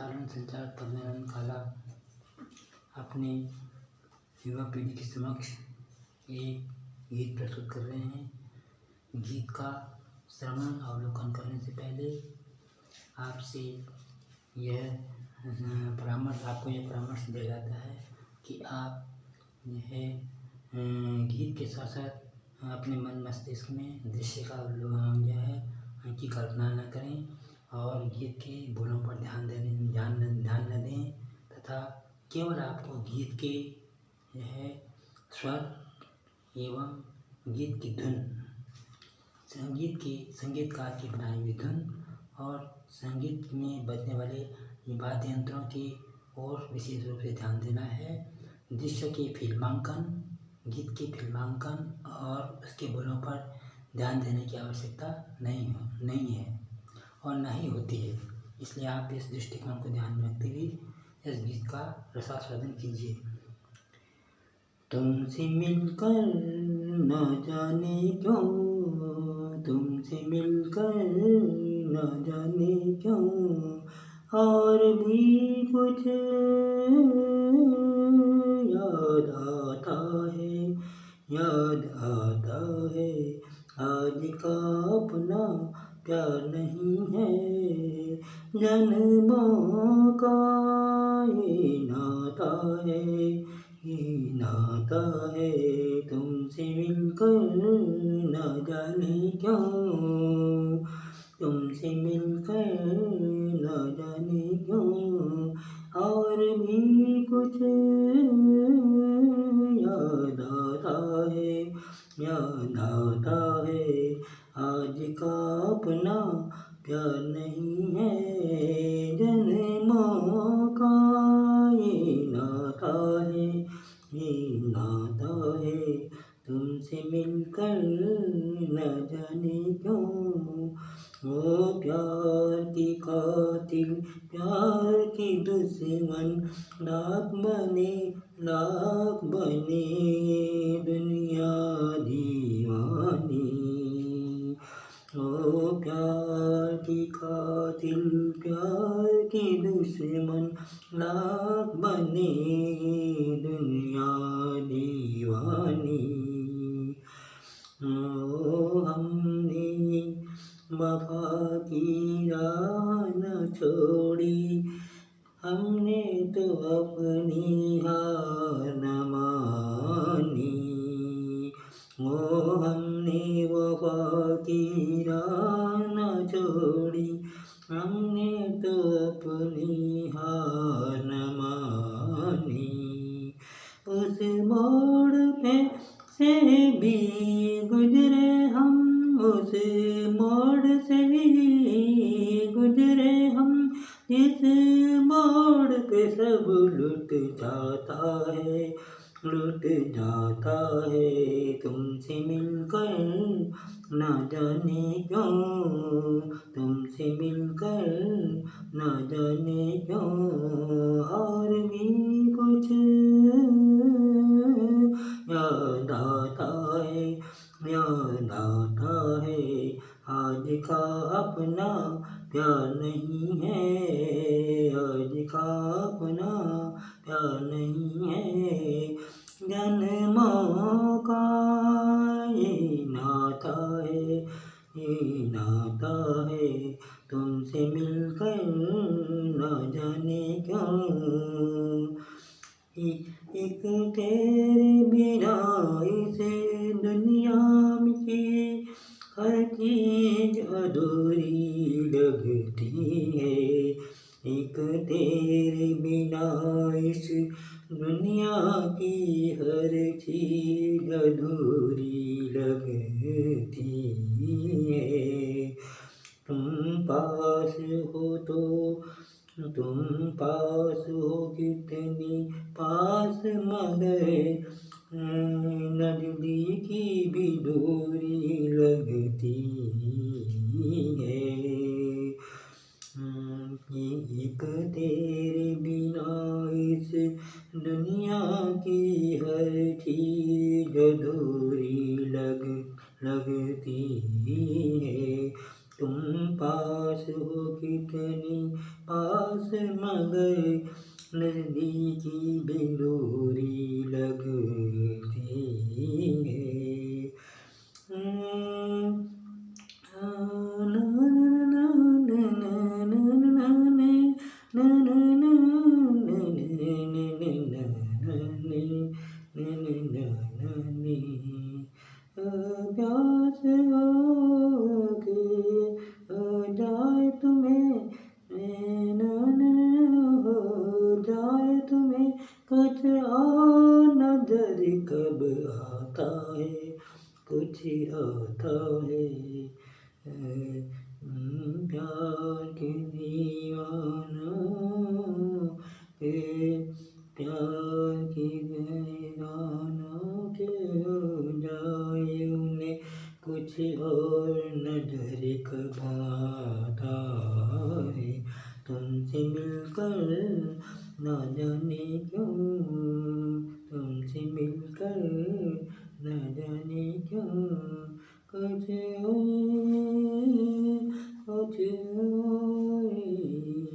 साधारण संचार तत्वज्ञान काला अपने युवा पीढ़ी के समक्ष एक गीत प्रस्तुत कर रहे हैं। गीत का श्रवण अवलोकन करने से पहले आपसे आपको यह परामर्श दिया जाता है कि आप यह गीत के साथ साथ अपने मन मस्तिष्क में दृश्य का की कल्पना न करें और गीत के बोलों पर ध्यान न दें तथा केवल आपको गीत के यह स्वर एवं गीत की धुन, संगीतकार की बनाई हुई धुन और संगीत में बजने वाले वाद्य यंत्रों की ओर विशेष रूप से ध्यान देना है। दृश्य की फिल्मांकन, गीत की फिल्मांकन और उसके बोलों पर ध्यान देने की आवश्यकता नहीं है और ना ही होती है। इसलिए आप इस दृष्टिकोण को ध्यान में रखते हुए इस गीत का रसास्वादन कीजिए। तुमसे मिलकर न जाने क्यों, तुमसे मिलकर न जाने क्यों और भी कुछ याद आता है। आज का अपना प्यार नहीं है, जन्मों का ये नाता है। तुमसे मिलकर न जाने क्यों, तुमसे मिलकर न जाने क्यों और भी कुछ याद आता है। आज का अपना प्यार नहीं है, जन्मों का ये नाता है। तुमसे मिलकर न जाने क्यों। वो प्यार की कातिल, प्यार की दुश्मन, लाख बने दुनिया दीवानी। ओ प्यार की कातिल, प्यार की दुश्मन, लाख बने दुनिया दीवानी। ओ हमने वफा की राह न छोड़ी, हमने तो अपनी हार न मानी। ओ हमने वफा की राह न छोड़ी, हमने तो अपनी हार न मानी। उस मोड़ पे से भी गुजरे हम, उस मोड़ से भी गुजरे हम, इस मोड़ पे सब लुट जाता है। तुमसे मिलकर न जाने क्यों, तुमसे मिलकर न जाने क्यों और भी कुछ याद आता है। आज का अपना प्यार नहीं है, आज का अपना प्यार नहीं है, जन्मों का ये नाता है। तुमसे मिलकर न जाने क्यों। एक तेरे बिना इस दुनिया की हर चीज अधूरी लगती है। एक तेरे बिना इस दुनिया की हर चीज अधूरी लगती है। तुम पास हो कितनी पास, मगर नजदीकी भी दूरी लगती है। एक तेरे बिना इस दुनिया की हर चीज अधूरी लगती है। तुम पास हो कितनी पास, मगर नजदीकी बेलोरी लगती है। प्यास आके हो जाए तुम्हें, हो जाए तुम्हें कुछ और नजर कब आता है, कुछ आता है। प्यार के दीवानों के, प्यार के दीवानों के हो जाए उन्हें कुछ और नजर कब आता है। तुमसे मिलकर न जाने क्यों, तुमसे मिलकर न जाने क्यों कुछ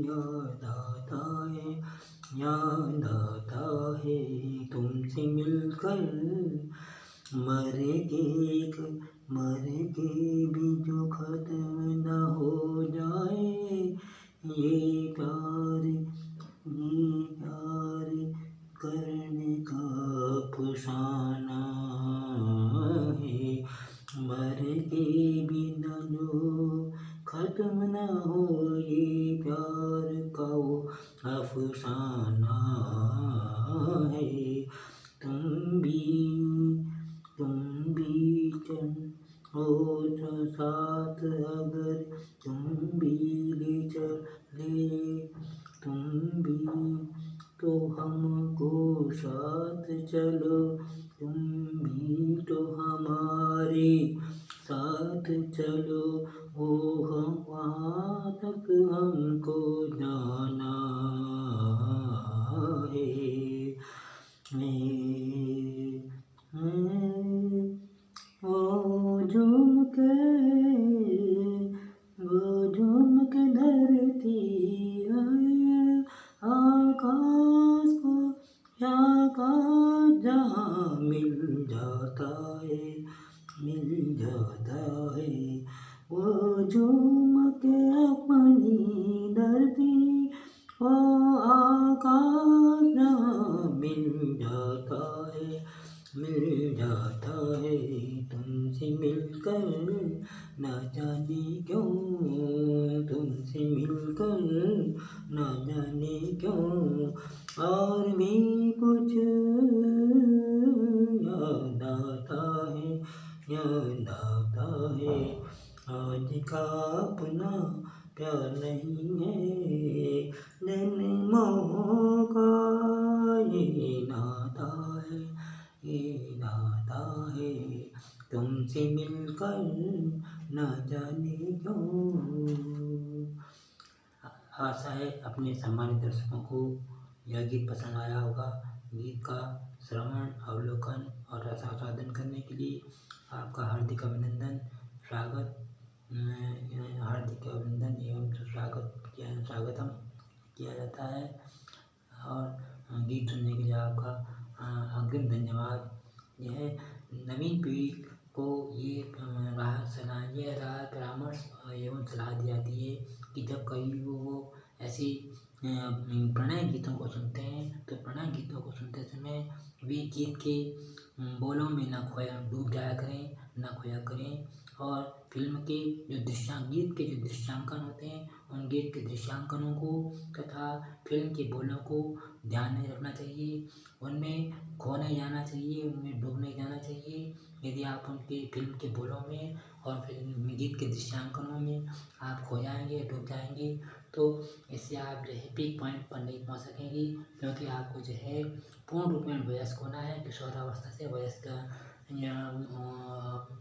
याद आता है, याद आता है। तुमसे मिलकर मर के भी जो खत्म न हो जाए, ये प्यार करने का अफसाना है। मर के भी न जो खत्म न हो, ये प्यार का वो अफसाना है। तुम भी चलो तो साथ, अगर तुम भी ले चले, तुम भी तो हमको साथ चलो, तुम भी तो हमारे साथ चलो, वो हम वहाँ तक हमको जाना है। वो झूम के धरती है, आकाश को आकाश जहाँ मिल जाता है, मिल जाता है। वो झूम के अपनी धरती, वो आकाश जहाँ मिल जाता है, मिल जाता है। तुमसे मिलकर न जाने क्यों, तुमसे मिलकर न जाने क्यों और भी कुछ याद आता है, याद आता है। आज का अपना प्यार नहीं है, जन्मों का ये नाता है, ये नाता है। तुमसे मिलकर न जाने क्यों। आशा है अपने सम्मानित दर्शकों को यह गीत पसंद आया होगा। गीत का श्रवण, अवलोकन और रसास्वादन करने के लिए आपका हार्दिक अभिनंदन, हार्दिक अभिनंदन एवं स्वागतम किया जाता है। और गीत सुनने के लिए आपका अग्रिम धन्यवाद। यह नवीन पीढ़ी को ये राय परामर्श एवं सलाह दी जाती है कि जब कभी वो ऐसी प्रणय गीतों को सुनते हैं तो प्रणय गीतों को सुनते समय वे गीत के बोलों में डूब जाया करें, न खोया करें। और फिल्म के गीत के जो दृश्यांकन होते हैं, उन गीत के दृश्यांकनों को तथा फिल्म के बोलों को ध्यान में रखना चाहिए। उनमें खो नहीं जाना चाहिए, उनमें डूब नहीं जाना चाहिए। यदि आप उनके फिल्म के बोलों में और फिल्म गीत के दृश्यांकनों में आप खो जाएंगे, डूब जाएंगे, तो इससे आप जो है पीक पॉइंट पर नहीं पहुंच सकेंगे। क्योंकि आपको जो है पूर्ण रूप में वयस्क होना है, किशोरावस्था से वयस्क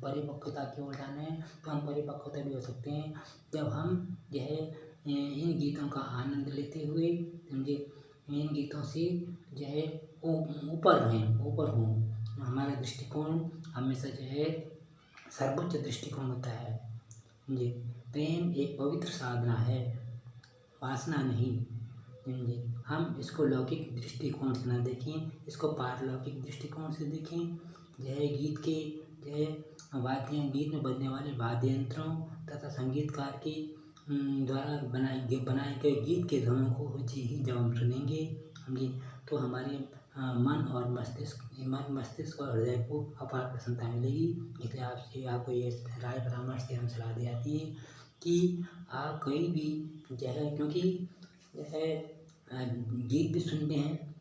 परिपक्वता की ओर जाना है। तो हम परिपक्वता भी हो सकते हैं जब हम जो है इन गीतों का आनंद लेते हुए, इन गीतों से जो है ऊपर हों। हमारा दृष्टिकोण हमेशा जो है सर्वोच्च दृष्टिकोण होता है। जी, प्रेम एक पवित्र साधना है, वासना नहीं। समझे। हम इसको लौकिक दृष्टिकोण से न देखें, इसको पारलौकिक दृष्टिकोण से देखें। जो है गीत में बजने वाले वाद्य यंत्रों तथा संगीतकार के द्वारा बनाए गए गीत के धुनों को जब हम सुनेंगे समझे, तो हमारे मन मस्तिष्क और हृदय को अपार प्रसन्नता मिलेगी। इसलिए आपको ये राय परामर्श से हम सलाह दी जाती है कि आप कहीं भी जो है, क्योंकि जो है गीत भी सुनते हैं,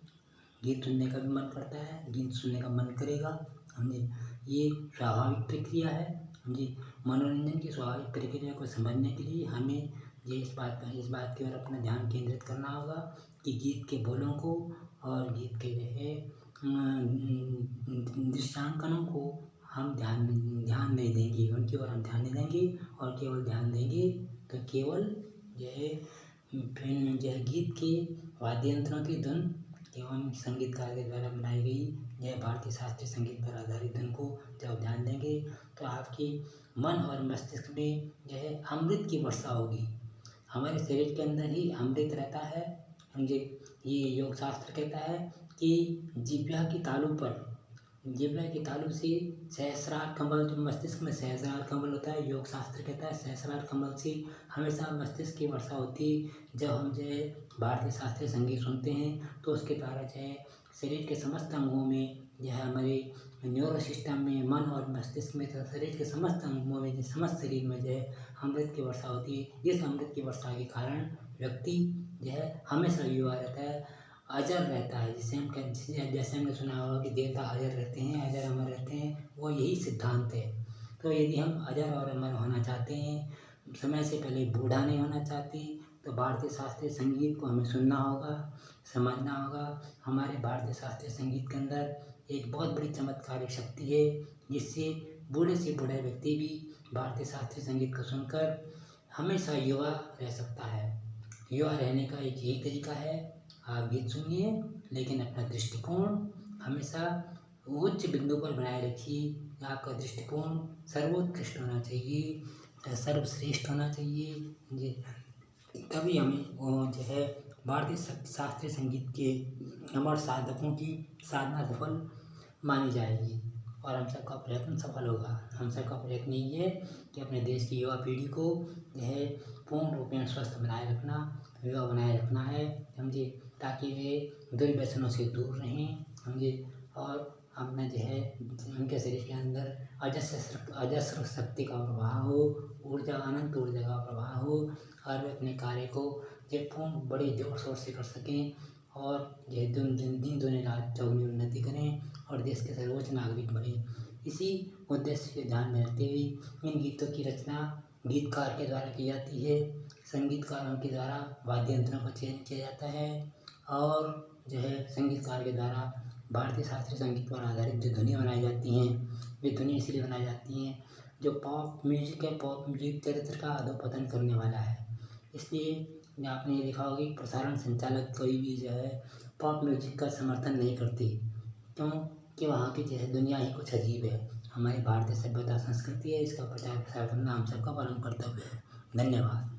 गीत सुनने का भी मन करता है, गीत सुनने का मन करेगा समझे। ये स्वाभाविक प्रक्रिया है समझे। मनोरंजन की स्वाभाविक प्रक्रिया को समझने के लिए हमें ये इस बात की ओर अपना ध्यान केंद्रित करना होगा कि गीत के बोलों को और गीत के जो है दृश्यांकनों को हम ध्यान नहीं देंगे, उनकी ओर हम ध्यान नहीं देंगे और केवल ध्यान देंगे तो केवल जो है गीत के वाद्य यंत्रों की धुन एवं संगीतकार के द्वारा बनाई गई यह भारतीय शास्त्रीय संगीत पर आधारित धुन को जब ध्यान देंगे तो आपके मन और मस्तिष्क में जो है अमृत की वर्षा होगी। हमारे शरीर के अंदर ही अमृत रहता है समझे। ये योग शास्त्र कहता है कि जिह्वा की तालू से सहस्रार कमल, जो मस्तिष्क में सहस्रार कमल होता है, योग शास्त्र कहता है सहस्रार कमल से हमेशा मस्तिष्क की वर्षा होती है। जब हम जो है भारतीय शास्त्रीय संगीत सुनते हैं तो उसके द्वारा जो है शरीर के समस्त अंगों में जो है हमारे न्यूरो सिस्टम में, मन और मस्तिष्क में, शरीर के समस्त अंगों में, समस्त शरीर में जो है अमृत की वर्षा होती है। जिस अमृत की वर्षा के कारण व्यक्ति जो है हमेशा युवा रहता है, अजर रहता है। जैसे हमने सुना होगा कि देवता अजर रहते हैं, अजर अमर रहते हैं, वो यही सिद्धांत है। तो यदि हम अजर और अमर होना चाहते हैं, समय से पहले बूढ़ा नहीं होना चाहते, तो भारतीय शास्त्रीय संगीत को हमें सुनना होगा, समझना होगा। हमारे भारतीय शास्त्रीय संगीत के अंदर एक बहुत बड़ी चमत्कारिक शक्ति है जिससे बूढ़े से बूढ़ा व्यक्ति भी भारतीय शास्त्रीय संगीत को सुनकर हमेशा युवा रह सकता है। युवा रहने का एक यही तरीका है, आप गीत सुनिए लेकिन अपना दृष्टिकोण हमेशा उच्च बिंदु पर बनाए रखिए। आपका दृष्टिकोण सर्वोत्कृष्ट होना चाहिए, सर्वश्रेष्ठ होना चाहिए जी। तभी हमें जो है भारतीय शास्त्रीय संगीत के अमर साधकों की साधना सफल मानी जाएगी और हम सबका प्रयत्न सफल होगा। हम सबका प्रयत्न यही है कि अपने देश की युवा पीढ़ी को जो है पूर्ण रूप में स्वस्थ बनाए रखना, युवा बनाए रखना है समझे, ताकि वे दुर्व्यसनों से दूर रहें समझे और अपना जो है उनके शरीर के अंदर अजस्र शक्ति का प्रवाह हो, अनंत ऊर्जा का प्रवाह हो और वे अपने कार्य को जो पूर्ण बड़े जोर शोर से कर सकें और यह दिन दुनी रात चौगुनी उन्नति करें और देश के सर्वोच्च नागरिक बने। इसी उद्देश्य के ध्यान में रखते हुए इन गीतों की रचना गीतकार के द्वारा की जाती है, संगीतकारों के द्वारा वाद्य यंत्रों का चयन किया जाता है और जो है संगीतकार के द्वारा भारतीय शास्त्रीय संगीत पर आधारित जो धुनें बनाई जाती हैं वे धुनें इसलिए बनाई जाती हैं जो पॉप म्यूजिक है, पॉप म्यूजिक चरित्र का अधोपतन करने वाला है। इसलिए आपने ये देखा होगा कि प्रसारण संचालक कोई भी जो है पॉप म्यूजिक का समर्थन नहीं करते, क्योंकि वहाँ की जो है दुनिया ही कुछ अजीब है। हमारी भारतीय सभ्यता संस्कृति है, इसका प्रचार प्रसार करना हम सबका परम कर्तव्य है। धन्यवाद।